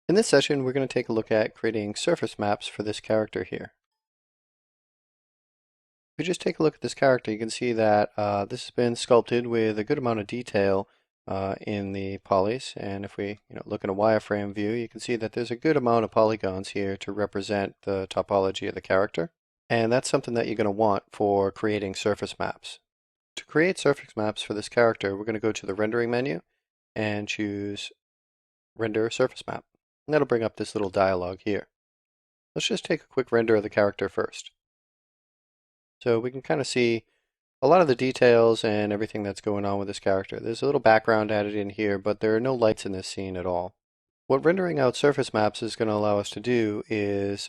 In this session, we're going to take a look at creating surface maps for this character here. If you just take a look at this character, you can see that this has been sculpted with a good amount of detail in the polys. And if we look in a wireframe view, you can see that there's a good amount of polygons here to represent the topology of the character. And that's something that you're going to want for creating surface maps. To create surface maps for this character, we're going to go to the rendering menu and choose Render Surface Map. And that'll bring up this little dialog here. Let's just take a quick render of the character first. So we can kind of see a lot of the details and everything that's going on with this character. There's a little background added in here, but there are no lights in this scene at all. What rendering out surface maps is going to allow us to do is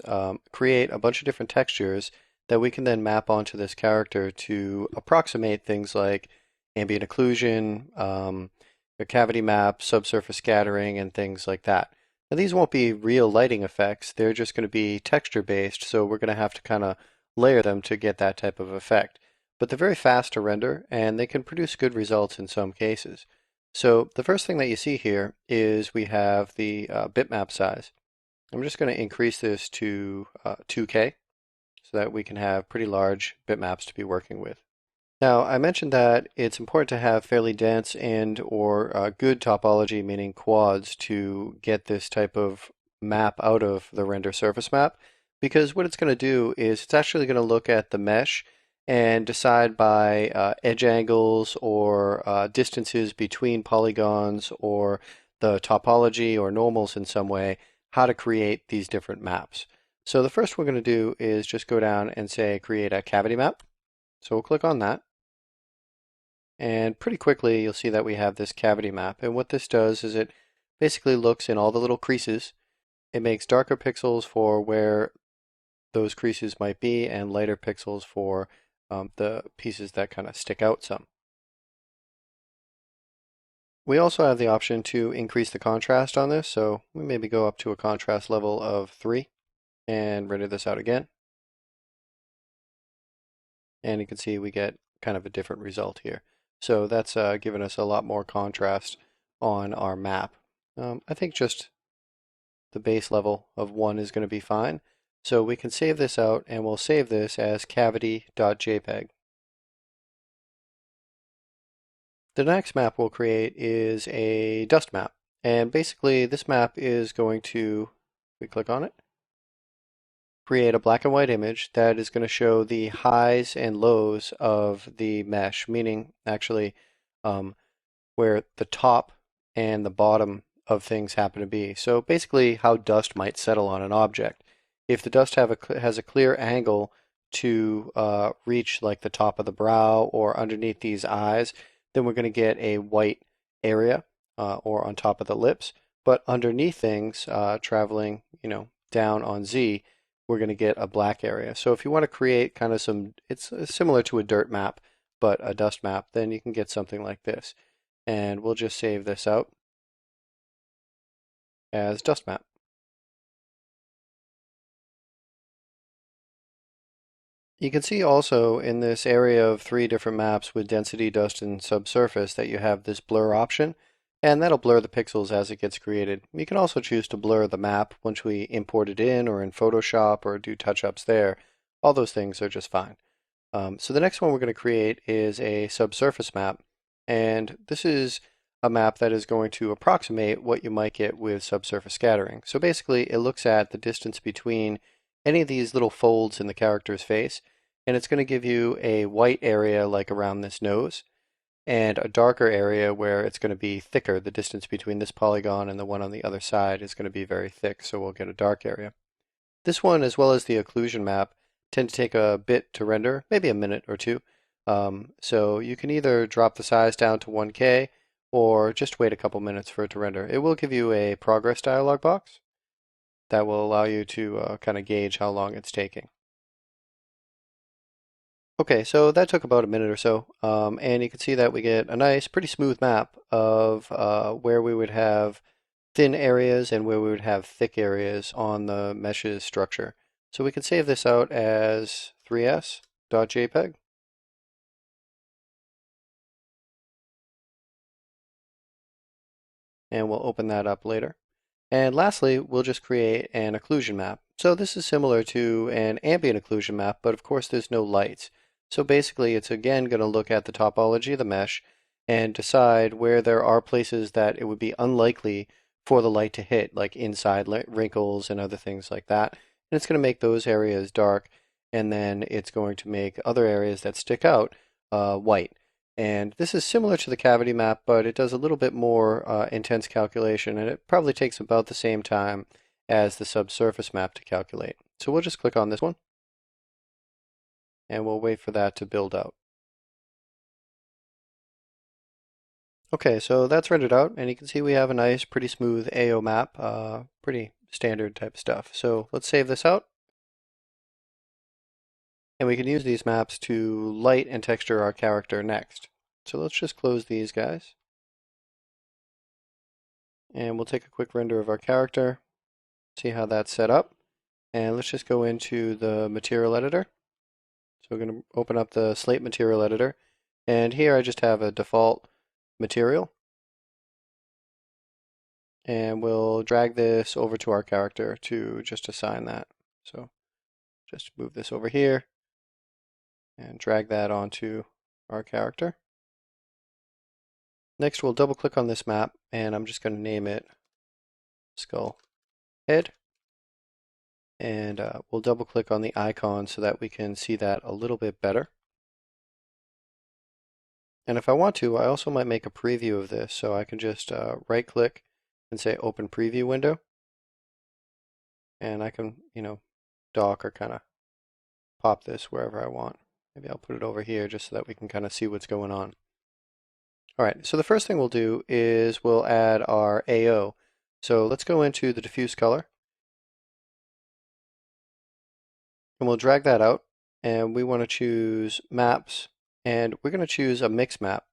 create a bunch of different textures that we can then map onto this character to approximate things like ambient occlusion, a cavity map, subsurface scattering, and things like that. Now these won't be real lighting effects, they're just going to be texture based, so we're going to have to kind of layer them to get that type of effect. But they're very fast to render, and they can produce good results in some cases. So the first thing that you see here is we have the bitmap size. I'm just going to increase this to 2K so that we can have pretty large bitmaps to be working with. Now, I mentioned that it's important to have fairly dense and or good topology, meaning quads, to get this type of map out of the render surface map, because what it's going to do is it's actually going to look at the mesh and decide by edge angles or distances between polygons or the topology or normals in some way how to create these different maps. So the first we're going to do is just go down and say create a cavity map. So we'll click on that. And pretty quickly you'll see that we have this cavity map. And what this does is it basically looks in all the little creases. It makes darker pixels for where those creases might be and lighter pixels for the pieces that kind of stick out some. We also have the option to increase the contrast on this, so we maybe go up to a contrast level of 3 and render this out again. And you can see we get kind of a different result here. So that's given us a lot more contrast on our map. I think just the base level of 1 is going to be fine. So we can save this out, and we'll save this as cavity.jpg. The next map we'll create is a dust map. And basically this map is going to, we click on it, create a black and white image that is going to show the highs and lows of the mesh, meaning actually where the top and the bottom of things happen to be. So basically how dust might settle on an object. If the dust has a clear angle to reach like the top of the brow or underneath these eyes, then we're going to get a white area or on top of the lips. But underneath things, traveling down on Z, we're going to get a black area. So if you want to create kind of it's similar to a dirt map, but a dust map, then you can get something like this. And we'll just save this out as dust map. You can see also in this area of 3 different maps with density, dust, and subsurface that you have this blur option, and that'll blur the pixels as it gets created. You can also choose to blur the map once we import it in or in Photoshop or do touch-ups there. All those things are just fine. So the next one we're going to create is a subsurface map, and this is a map that is going to approximate what you might get with subsurface scattering. So basically it looks at the distance between any of these little folds in the character's face, and it's going to give you a white area like around this nose, and a darker area where it's going to be thicker. The distance between this polygon and the one on the other side is going to be very thick, so we'll get a dark area. This one, as well as the occlusion map, tend to take a bit to render, maybe a minute or two. So you can either drop the size down to 1K or just wait a couple minutes for it to render. It will give you a progress dialog box that will allow you to kind of gauge how long it's taking. Okay, so that took about a minute or so, and you can see that we get a nice, pretty smooth map of where we would have thin areas and where we would have thick areas on the mesh's structure. So we can save this out as 3s.jpg. And we'll open that up later. And lastly, we'll just create an occlusion map. So this is similar to an ambient occlusion map, but of course there's no lights. So basically it's again going to look at the topology of the mesh and decide where there are places that it would be unlikely for the light to hit, like inside wrinkles and other things like that. And it's going to make those areas dark, and then it's going to make other areas that stick out white. And this is similar to the cavity map, but it does a little bit more intense calculation, and it probably takes about the same time as the subsurface map to calculate. So we'll just click on this one, and we'll wait for that to build out. Okay, so that's rendered out, and you can see we have a nice, pretty smooth AO map, pretty standard type stuff. So let's save this out, and we can use these maps to light and texture our character next. So let's just close these guys, and we'll take a quick render of our character, see how that's set up. And let's just go into the material editor. So we're going to open up the Slate material editor. And here I just have a default material. And we'll drag this over to our character to just assign that. So just move this over here and drag that onto our character. Next, we'll double click on this map, and I'm just going to name it Skull Head. And we'll double click on the icon so that we can see that a little bit better. And if I want to, I also might make a preview of this, so I can just right click and say open preview window. And I can, dock or kind of pop this wherever I want. Maybe I'll put it over here just so that we can kind of see what's going on. All right, so the first thing we'll do is we'll add our AO. So let's go into the diffuse color. And we'll drag that out, and we want to choose maps, and we're going to choose a mix map.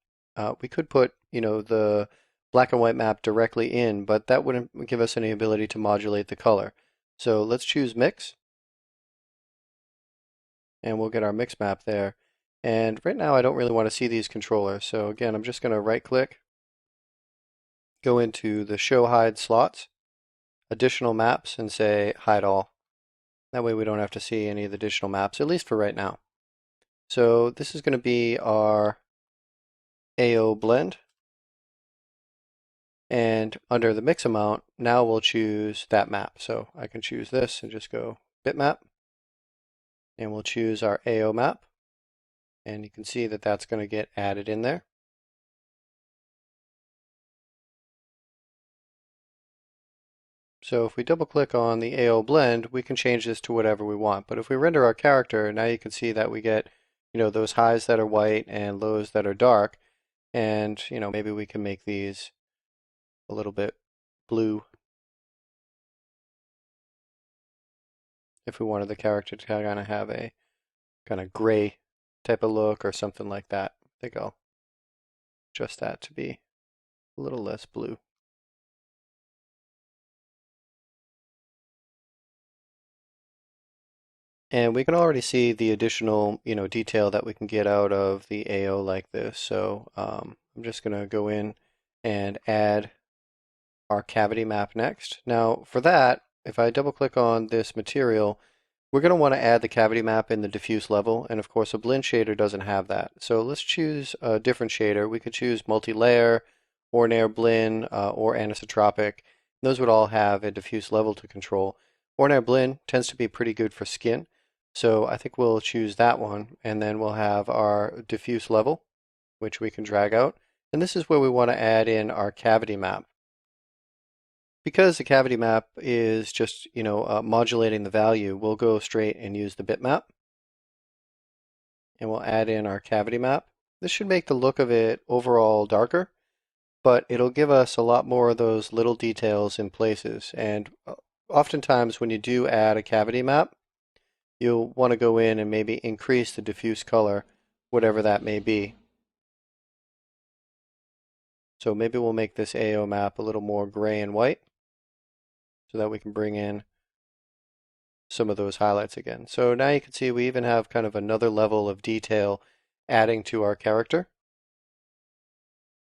We could put, the black and white map directly in, but that wouldn't give us any ability to modulate the color. So let's choose mix, and we'll get our mix map there. And right now I don't really want to see these controllers, so again, I'm just going to right click, go into the show hide slots, additional maps, and say hide all. That way we don't have to see any of the additional maps, at least for right now. So this is going to be our AO blend. And under the mix amount, now we'll choose that map. So I can choose this and just go bitmap. And we'll choose our AO map. And you can see that that's going to get added in there. So if we double click on the AO blend, we can change this to whatever we want. But if we render our character, now you can see that we get, those highs that are white and lows that are dark. And, maybe we can make these a little bit blue if we wanted the character to kind of have a kind of gray type of look or something like that. I think I'll adjust that to be a little less blue. And we can already see the additional, detail that we can get out of the AO like this. So I'm just going to go in and add our cavity map next. Now for that, if I double click on this material, we're going to want to add the cavity map in the diffuse level, and of course a blend shader doesn't have that. So let's choose a different shader. We could choose multi-layer, ordinary blend, or anisotropic. Those would all have a diffuse level to control. Ordinary blend tends to be pretty good for skin, so I think we'll choose that one, and then we'll have our diffuse level, which we can drag out. And this is where we want to add in our cavity map. Because the cavity map is just, modulating the value, we'll go straight and use the bitmap. And we'll add in our cavity map. This should make the look of it overall darker, but it'll give us a lot more of those little details in places. And oftentimes when you do add a cavity map, you'll want to go in and maybe increase the diffuse color, whatever that may be. So maybe we'll make this AO map a little more gray and white, so that we can bring in some of those highlights again. So now you can see we even have kind of another level of detail adding to our character.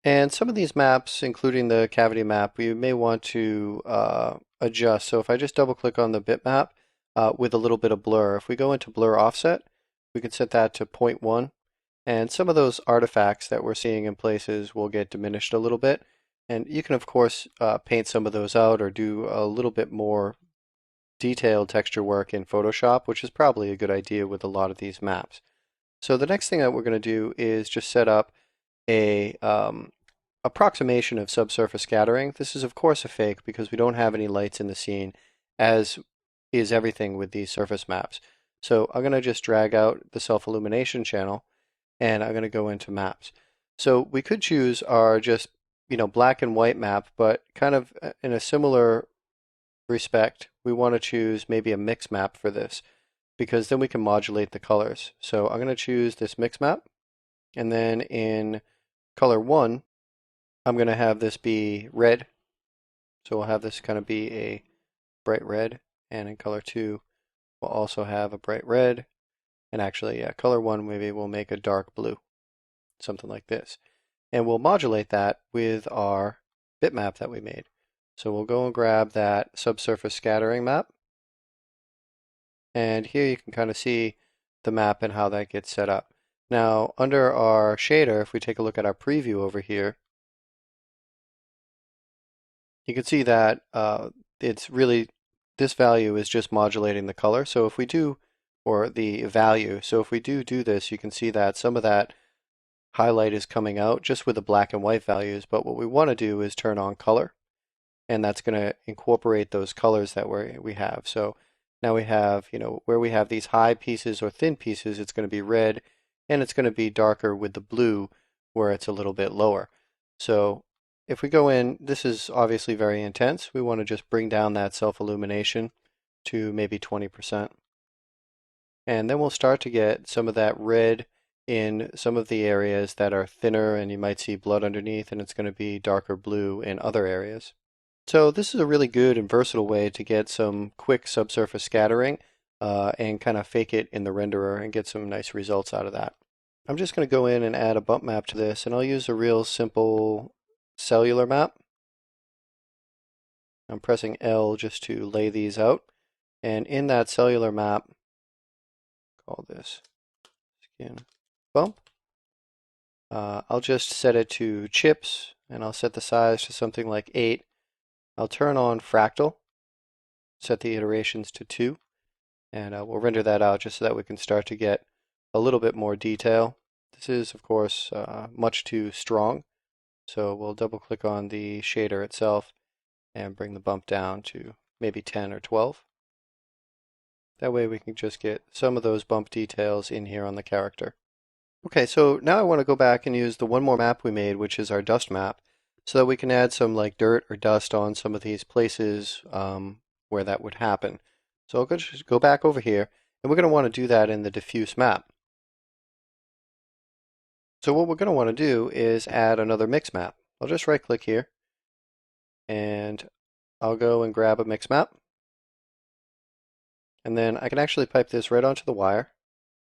And some of these maps, including the cavity map, we may want to adjust. So if I just double click on the bitmap with a little bit of blur, if we go into blur offset, we can set that to 0.1. And some of those artifacts that we're seeing in places will get diminished a little bit. And you can, of course, paint some of those out or do a little bit more detailed texture work in Photoshop, which is probably a good idea with a lot of these maps. So the next thing that we're going to do is just set up a approximation of subsurface scattering. This is of course a fake because we don't have any lights in the scene, as is everything with these surface maps. So I'm going to just drag out the self-illumination channel and I'm going to go into maps. So we could choose our just black and white map, but kind of in a similar respect, we want to choose maybe a mix map for this because then we can modulate the colors. So I'm going to choose this mix map, and then in color 1, I'm going to have this be red. So we'll have this kind of be a bright red, and in color 2, we'll also have a bright red. And actually, yeah, color 1 maybe we'll make a dark blue, something like this. And we'll modulate that with our bitmap that we made. So we'll go and grab that subsurface scattering map. And here you can kind of see the map and how that gets set up. Now, under our shader, if we take a look at our preview over here, you can see that it's really, this value is just modulating the color. So if we do, or the value, so if we do this, you can see that some of that highlight is coming out just with the black and white values. But what we want to do is turn on color, and that's going to incorporate those colors that we have. So now we have, where we have these high pieces or thin pieces, it's going to be red, and it's going to be darker with the blue where it's a little bit lower. So if we go in, this is obviously very intense. We want to just bring down that self-illumination to maybe 20%. And then we'll start to get some of that red in some of the areas that are thinner and you might see blood underneath, and it's going to be darker blue in other areas. So this is a really good and versatile way to get some quick subsurface scattering and kind of fake it in the renderer and get some nice results out of that. I'm just going to go in and add a bump map to this, and I'll use a real simple cellular map. I'm pressing L just to lay these out. And in that cellular map, call this skin bump. I'll just set it to chips, and I'll set the size to something like 8. I'll turn on fractal, set the iterations to 2, and we'll render that out just so that we can start to get a little bit more detail. This is, of course, much too strong, so we'll double click on the shader itself and bring the bump down to maybe 10 or 12. That way we can just get some of those bump details in here on the character. Okay, so now I want to go back and use the one more map we made, which is our dust map, so that we can add some like dirt or dust on some of these places where that would happen. So I'll just go back over here, and we're going to want to do that in the diffuse map. So what we're going to want to do is add another mix map. I'll just right click here, and I'll go and grab a mix map. And then I can actually pipe this right onto the wire,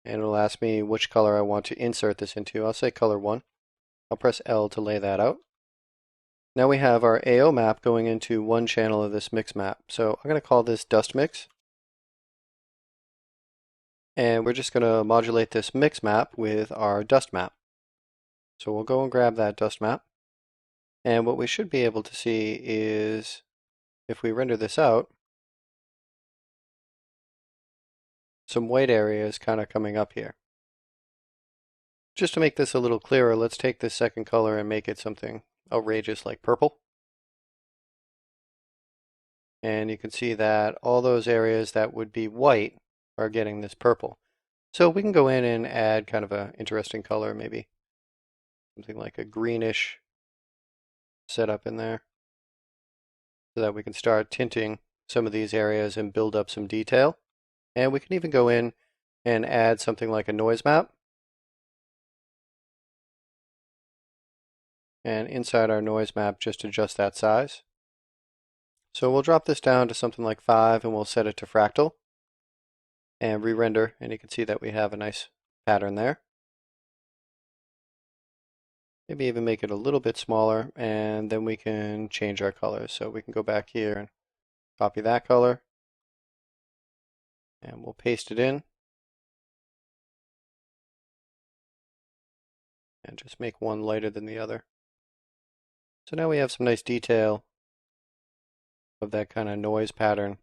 and it'll ask me which color I want to insert this into. I'll say color 1. I'll press L to lay that out. Now we have our AO map going into one channel of this mix map. So I'm going to call this dust mix. And we're just going to modulate this mix map with our dust map. So we'll go and grab that dust map. And what we should be able to see is, if we render this out, some white areas kind of coming up here. Just to make this a little clearer, let's take this second color and make it something outrageous like purple. And you can see that all those areas that would be white are getting this purple. So we can go in and add kind of an interesting color, maybe something like a greenish setup in there, so that we can start tinting some of these areas and build up some detail. And we can even go in and add something like a noise map. And inside our noise map, just adjust that size. So we'll drop this down to something like 5, and we'll set it to fractal and re-render, and you can see that we have a nice pattern there. Maybe even make it a little bit smaller, and then we can change our colors. So we can go back here and copy that color, and we'll paste it in, and just make one lighter than the other. So now we have some nice detail of that kind of noise pattern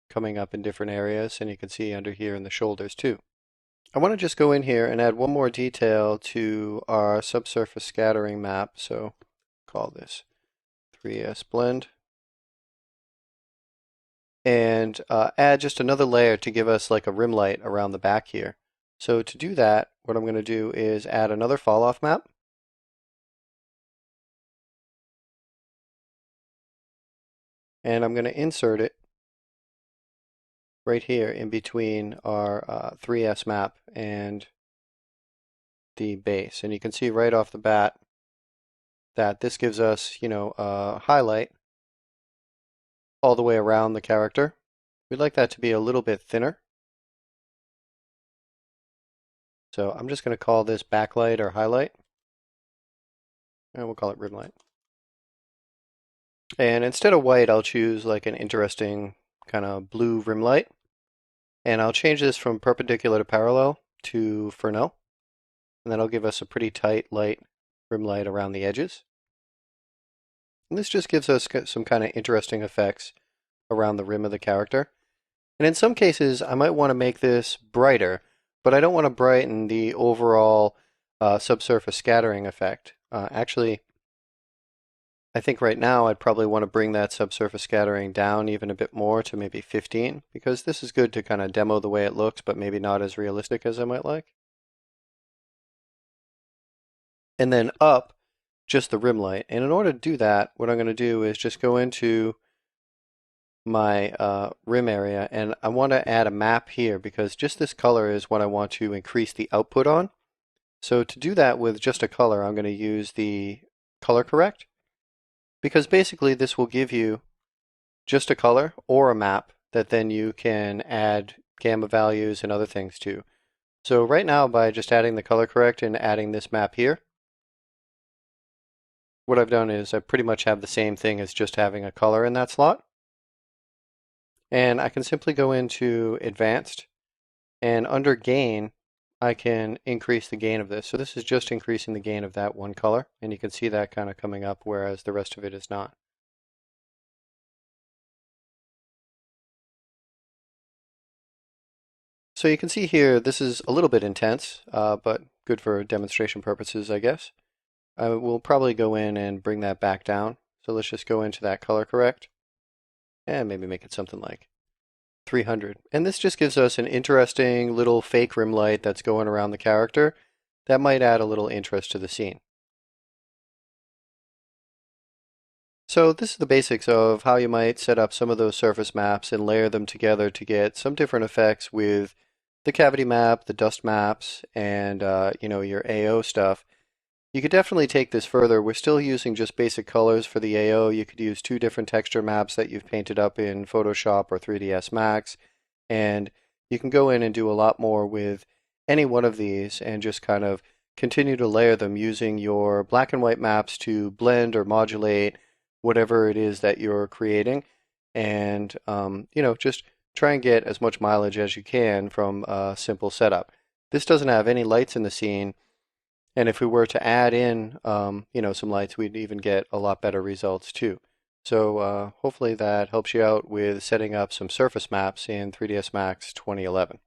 coming up in different areas, and you can see under here in the shoulders too. I want to just go in here and add one more detail to our subsurface scattering map. So call this 3S blend, and add just another layer to give us like a rim light around the back here. So to do that, what I'm going to do is add another fall off map. And I'm going to insert it right here in between our 3S map and the base. And you can see right off the bat that this gives us, a highlight all the way around the character. We'd like that to be a little bit thinner. So I'm just going to call this backlight or highlight, and we'll call it rim light. And instead of white, I'll choose like an interesting kind of blue rim light. And I'll change this from perpendicular to parallel to Fresnel. And that'll give us a pretty tight light rim light around the edges. And this just gives us some kind of interesting effects around the rim of the character. And in some cases, I might want to make this brighter, but I don't want to brighten the overall subsurface scattering effect. Actually, I think right now I'd probably want to bring that subsurface scattering down even a bit more to maybe 15, because this is good to kind of demo the way it looks, but maybe not as realistic as I might like. And then up just the rim light. And in order to do that, what I'm going to do is just go into my rim area, and I want to add a map here because just this color is what I want to increase the output on. So to do that with just a color, I'm going to use the color correct, because basically this will give you just a color or a map that then you can add gamma values and other things to. So right now, by just adding the color correct and adding this map here, what I've done is I pretty much have the same thing as just having a color in that slot. And I can simply go into Advanced, and under Gain, I can increase the gain of this. So this is just increasing the gain of that one color, and you can see that kind of coming up, whereas the rest of it is not. So you can see here, this is a little bit intense, but good for demonstration purposes, I guess. I will probably go in and bring that back down. So let's just go into that color correct, and maybe make it something like 300. And this just gives us an interesting little fake rim light that's going around the character that might add a little interest to the scene. So this is the basics of how you might set up some of those surface maps and layer them together to get some different effects with the cavity map, the dust maps, and your AO stuff. You could definitely take this further. We're still using just basic colors for the AO. You could use 2 different texture maps that you've painted up in Photoshop or 3ds Max, and you can go in and do a lot more with any one of these and just kind of continue to layer them using your black and white maps to blend or modulate whatever it is that you're creating, and just try and get as much mileage as you can from a simple setup. This doesn't have any lights in the scene, and if we were to add in some lights, we'd even get a lot better results too. So hopefully that helps you out with setting up some surface maps in 3ds Max 2011.